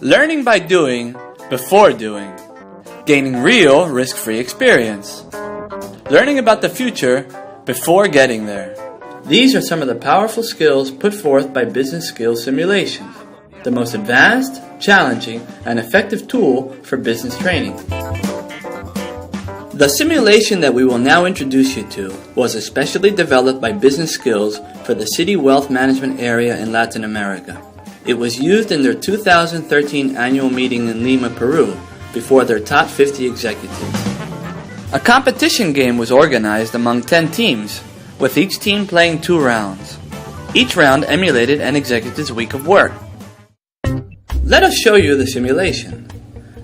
Learning by doing before doing. Gaining real risk-free experience. Learning about the future before getting there. These are some of the powerful skills put forth by business skills simulations, the most advanced, challenging, and effective tool for business training. The simulation that we will now introduce you to was especially developed by Business Skills for the City Wealth Management area in Latin America. It was used in their 2013 annual meeting in Lima, Peru, before their top 50 executives. A competition game was organized among 10 teams, with each team playing 2 rounds. Each round emulated an executive's week of work. Let us show you the simulation.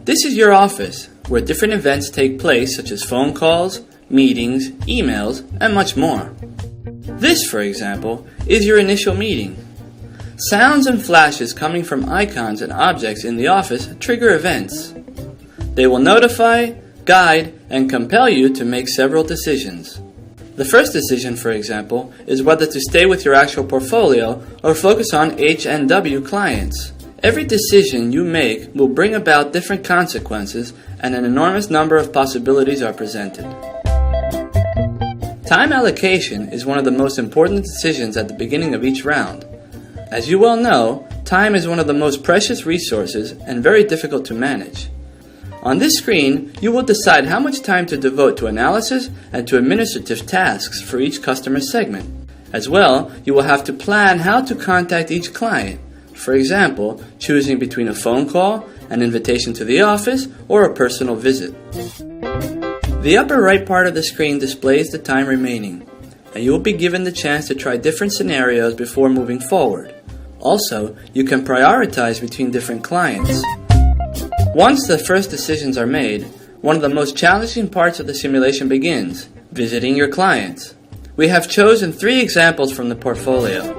This is your office, where different events take place such as phone calls, meetings, emails, and much more. This, for example, is your initial meeting. Sounds and flashes coming from icons and objects in the office trigger events. They will notify, guide, and compel you to make several decisions. The first decision, for example, is whether to stay with your actual portfolio or focus on H&W clients. Every decision you make will bring about different consequences, and an enormous number of possibilities are presented. Time allocation is one of the most important decisions at the beginning of each round. As you well know, time is one of the most precious resources and very difficult to manage. On this screen, you will decide how much time to devote to analysis and to administrative tasks for each customer segment. As well, you will have to plan how to contact each client. For example, choosing between a phone call, an invitation to the office, or a personal visit. The upper right part of the screen displays the time remaining, and you will be given the chance to try different scenarios before moving forward. Also, you can prioritize between different clients. Once the first decisions are made, one of the most challenging parts of the simulation begins, visiting your clients. We have chosen 3 examples from the portfolio.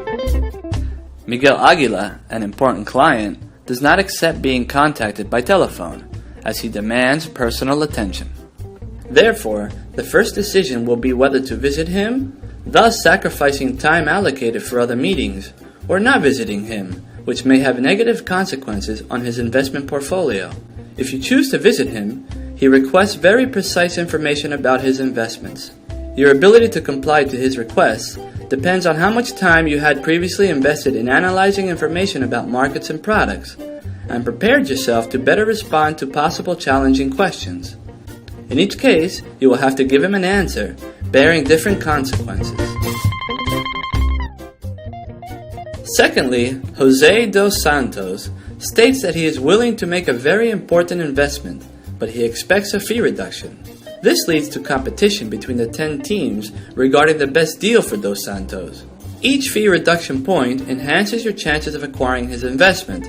Miguel Aguila, an important client, does not accept being contacted by telephone, as he demands personal attention. Therefore, the first decision will be whether to visit him, thus sacrificing time allocated for other meetings, or not visiting him, which may have negative consequences on his investment portfolio. If you choose to visit him, he requests very precise information about his investments. Your ability to comply to his requests depends on how much time you had previously invested in analyzing information about markets and products, and prepared yourself to better respond to possible challenging questions. In each case, you will have to give him an answer, bearing different consequences. Secondly, Jose dos Santos states that he is willing to make a very important investment, but he expects a fee reduction. This leads to competition between the 10 teams regarding the best deal for Dos Santos. Each fee reduction point enhances your chances of acquiring his investment,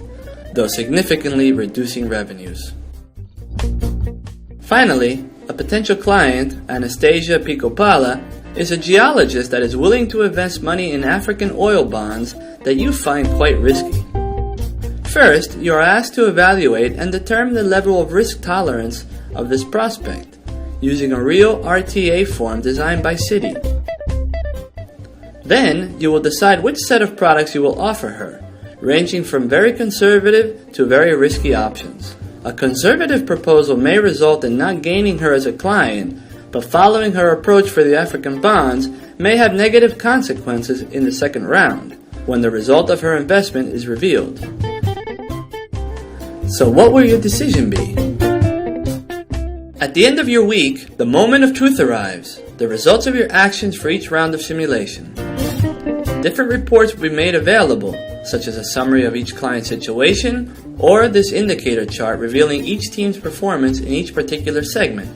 though significantly reducing revenues. Finally, a potential client, Anastasia Picopala, is a geologist that is willing to invest money in African oil bonds that you find quite risky. First, you are asked to evaluate and determine the level of risk tolerance of this prospect, using a real RTA form designed by Citi. Then, you will decide which set of products you will offer her, ranging from very conservative to very risky options. A conservative proposal may result in not gaining her as a client, but following her approach for the African bonds may have negative consequences in the second round, when the result of her investment is revealed. So what will your decision be? At the end of your week, the moment of truth arrives, the results of your actions for each round of simulation. Different reports will be made available, such as a summary of each client's situation, or this indicator chart revealing each team's performance in each particular segment.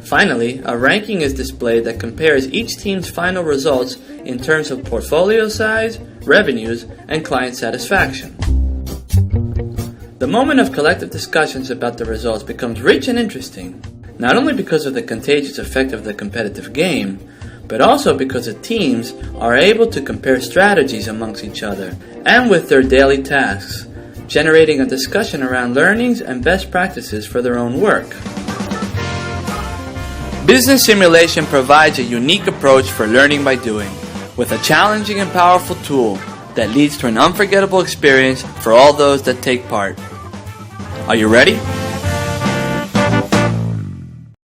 Finally, a ranking is displayed that compares each team's final results in terms of portfolio size, revenues, and client satisfaction. The moment of collective discussions about the results becomes rich and interesting, not only because of the contagious effect of the competitive game, but also because the teams are able to compare strategies amongst each other and with their daily tasks, generating a discussion around learnings and best practices for their own work. Business simulation provides a unique approach for learning by doing, with a challenging and powerful tool that leads to an unforgettable experience for all those that take part. Are you ready?